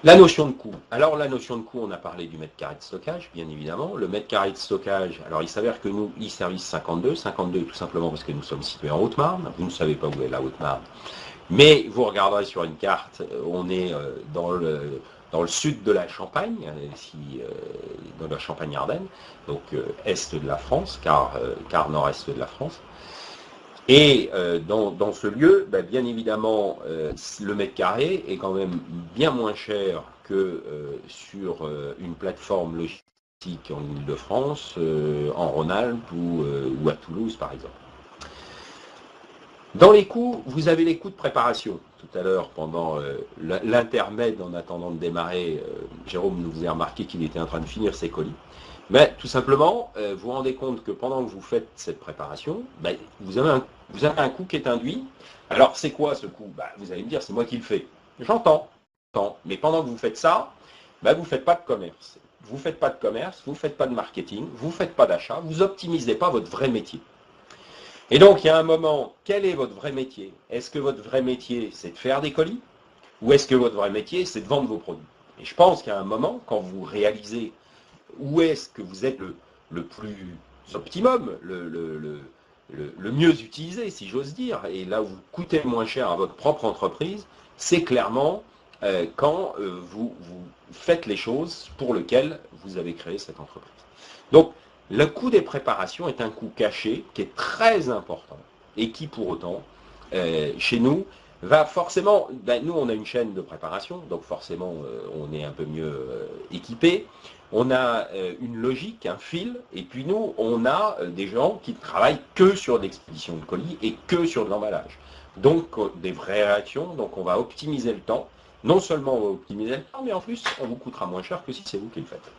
La notion de coût. Alors la notion de coût, on a parlé du mètre carré de stockage, bien évidemment. Le mètre carré de stockage, alors il s'avère que nous, e-service 52 tout simplement parce que nous sommes situés en Haute-Marne. Vous ne savez pas où est la Haute-Marne, mais vous regarderez sur une carte, on est dans le sud de la Champagne, dans la Champagne-Ardenne, donc est de la France, car nord-est de la France. Et dans ce lieu, bien évidemment, le mètre carré est quand même bien moins cher que sur une plateforme logistique en Ile-de-France, en Rhône-Alpes ou à Toulouse, par exemple. Dans les coûts, vous avez les coûts de préparation. Tout à l'heure, pendant l'intermède, en attendant de démarrer, Jérôme nous faisait remarquer qu'il était en train de finir ses colis. Mais tout simplement, vous vous rendez compte que pendant que vous faites cette préparation, vous avez un coût qui est induit. Alors, c'est quoi ce coût? Vous allez me dire, c'est moi qui le fais. J'entends. Mais pendant que vous faites ça, vous ne faites pas de commerce. Vous ne faites pas de commerce, vous ne faites pas de marketing, vous ne faites pas d'achat, vous n'optimisez pas votre vrai métier. Et donc, il y a un moment, quel est votre vrai métier? Est-ce que votre vrai métier, c'est de faire des colis? Ou est-ce que votre vrai métier, c'est de vendre vos produits? Et je pense qu'il y a un moment, quand vous réalisez où est-ce que vous êtes le plus optimum, le mieux utilisé, si j'ose dire, et là où vous coûtez le moins cher à votre propre entreprise, c'est clairement quand vous faites les choses pour lesquelles vous avez créé cette entreprise. Donc, le coût des préparations est un coût caché qui est très important et qui, pour autant, chez nous, va forcément, nous on a une chaîne de préparation, donc forcément on est un peu mieux équipé. On a une logique, un fil, et puis nous on a des gens qui ne travaillent que sur l'expédition de colis et que sur de l'emballage. Donc des vraies réactions, donc on va optimiser le temps. Non seulement on va optimiser le temps, mais en plus on vous coûtera moins cher que si c'est vous qui le faites.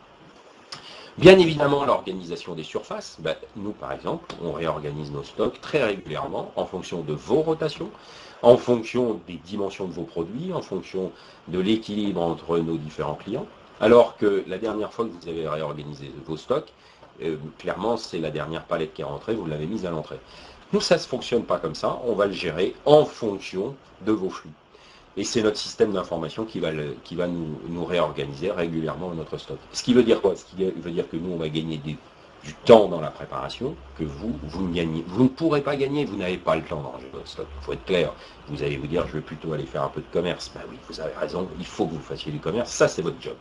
Bien évidemment, l'organisation des surfaces, nous par exemple, on réorganise nos stocks très régulièrement en fonction de vos rotations, en fonction des dimensions de vos produits, en fonction de l'équilibre entre nos différents clients. Alors que la dernière fois que vous avez réorganisé vos stocks, clairement c'est la dernière palette qui est rentrée, vous l'avez mise à l'entrée. Nous, ça ne fonctionne pas comme ça, on va le gérer en fonction de vos flux. Et c'est notre système d'information qui va nous réorganiser régulièrement notre stock. Ce qui veut dire quoi? Ce qui veut dire que nous, on va gagner du temps dans la préparation, que vous ne pourrez pas gagner, vous n'avez pas le temps dans votre stock. Il faut être clair. Vous allez vous dire, je vais plutôt aller faire un peu de commerce. Oui, vous avez raison, il faut que vous fassiez du commerce, ça c'est votre job.